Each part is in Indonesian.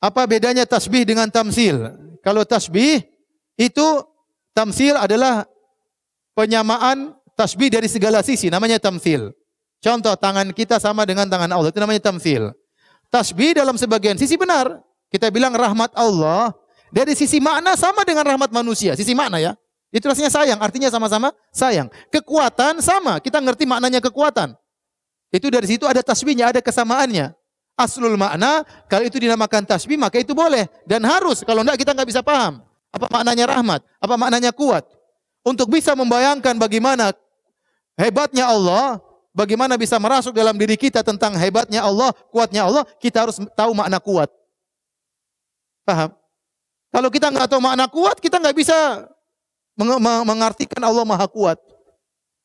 Apa bedanya tasbih dengan tamsil? Kalau tasbih itu, tamsil adalah penyamaan tasbih dari segala sisi, namanya tamsil. Contoh, tangan kita sama dengan tangan Allah, itu namanya tamsil. Tasbih dalam sebagian sisi benar. Kita bilang rahmat Allah dari sisi makna sama dengan rahmat manusia. Sisi makna ya. Itu rasanya sayang, artinya sama-sama sayang. Kekuatan sama, kita ngerti maknanya kekuatan. Itu dari situ ada tasbihnya, ada kesamaannya. Aslul makna, kalau itu dinamakan tasbih maka itu boleh dan harus. Kalau enggak kita enggak bisa paham apa maknanya rahmat, apa maknanya kuat. Untuk bisa membayangkan bagaimana hebatnya Allah, bagaimana bisa merasuk dalam diri kita tentang hebatnya Allah, kuatnya Allah, kita harus tahu makna kuat. Paham? Kalau kita enggak tahu makna kuat, kita enggak bisa mengartikan Allah Maha Kuat.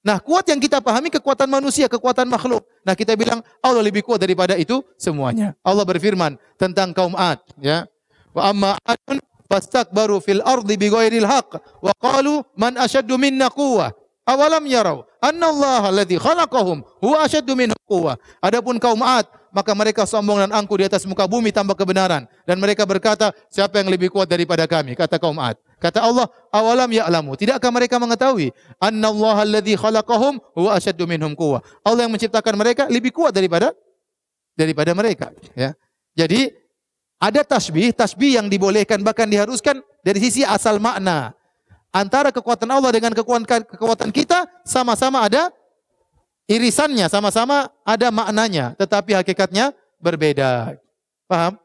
Nah, kuat yang kita pahami kekuatan manusia, kekuatan makhluk. Nah, kita bilang Allah lebih kuat daripada itu semuanya. Allah berfirman tentang kaum Ad, ya. Wa amma 'adun fastakbaru fil ardi bighairil haqq wa qalu man ashaddu minna quwwah. Awalam yarau anna Allah alladzi khalaqahum huwa ashaddu minhum quwwah. Adapun kaum Ad, maka mereka sombong dan angkuh di atas muka bumi tanpa kebenaran dan mereka berkata, siapa yang lebih kuat daripada kami? Kata kaum Ad. Kata Allah, awalam ya'lamu, tidakkah mereka mengetahui annallaha alladzi khalaqahum huwa asyaddu minhum quwwah. Allah yang menciptakan mereka lebih kuat daripada mereka, ya. Jadi ada tasbih yang dibolehkan bahkan diharuskan dari sisi asal makna. Antara kekuatan Allah dengan kekuatan kita sama-sama ada irisannya, sama-sama ada maknanya, tetapi hakikatnya berbeda. Paham?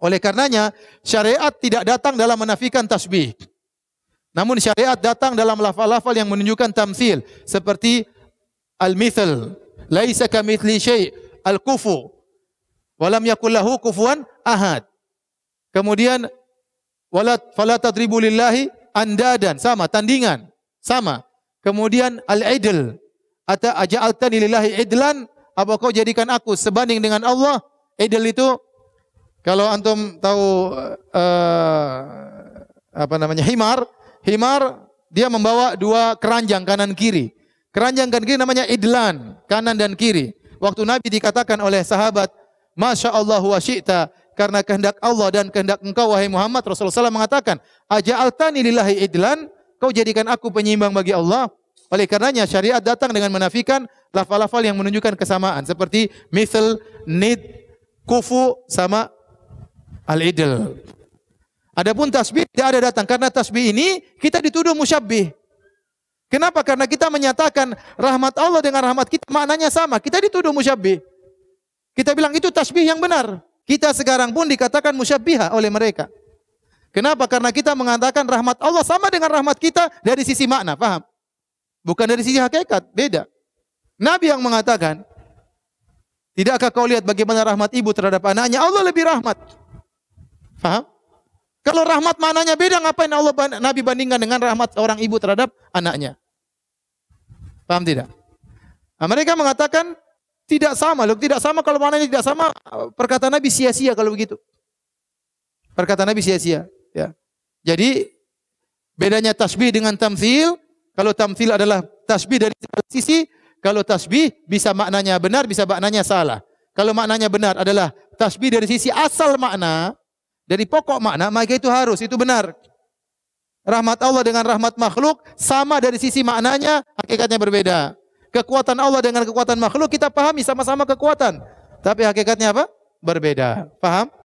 Oleh karenanya, syariat tidak datang dalam menafikan tasbih. Namun syariat datang dalam lafal-lafal yang menunjukkan tamsil. Seperti al-mithal. Laisa kamitsli syai' al-kufu. Walam yakul lahu kufuwan ahad. Kemudian, fala tadribu lillahi andadan. Sama, tandingan. Sama. Kemudian al-idl. Aja'altani lillahi idlan. Apa kau jadikan aku sebanding dengan Allah? Idl itu, kalau antum tahu himar dia membawa dua keranjang kanan kiri. Keranjang kanan kiri namanya idlan, kanan dan kiri. Waktu Nabi dikatakan oleh sahabat, Masya Allah wa syi'ta, karena kehendak Allah dan kehendak engkau wahai Muhammad, Rasulullah SAW mengatakan, aja'altani lillahi idlan, kau jadikan aku penyeimbang bagi Allah. Oleh karenanya syariat datang dengan menafikan lafal-lafal yang menunjukkan kesamaan seperti misal, nid, kufu sama al-idl. Adapun tasbih tidak ada datang karena tasbih ini kita dituduh musyabbih. Kenapa? Karena kita menyatakan rahmat Allah dengan rahmat kita maknanya sama. Kita dituduh musyabbih. Kita bilang itu tasbih yang benar. Kita sekarang pun dikatakan musyabbiha oleh mereka. Kenapa? Karena kita mengatakan rahmat Allah sama dengan rahmat kita dari sisi makna, paham? Bukan dari sisi hakikat, beda. Nabi yang mengatakan, tidakkah kau lihat bagaimana rahmat ibu terhadap anaknya? Allah lebih rahmat. Paham? Kalau rahmat maknanya beda, ngapain Nabi bandingkan dengan rahmat orang ibu terhadap anaknya? Paham tidak? Nah, mereka mengatakan tidak sama. Loh, tidak sama kalau maknanya tidak sama, perkataan Nabi sia-sia kalau begitu. Perkataan Nabi sia-sia. Ya. Jadi bedanya tasbih dengan tamthil. Kalau tamthil adalah tasbih dari sisi, kalau tasbih bisa maknanya benar, bisa maknanya salah. Kalau maknanya benar adalah tasbih dari sisi asal makna, dari pokok makna, maka itu harus, itu benar. Rahmat Allah dengan rahmat makhluk sama dari sisi maknanya, hakikatnya berbeda. Kekuatan Allah dengan kekuatan makhluk kita pahami sama-sama kekuatan, tapi hakikatnya apa? Berbeda. Paham?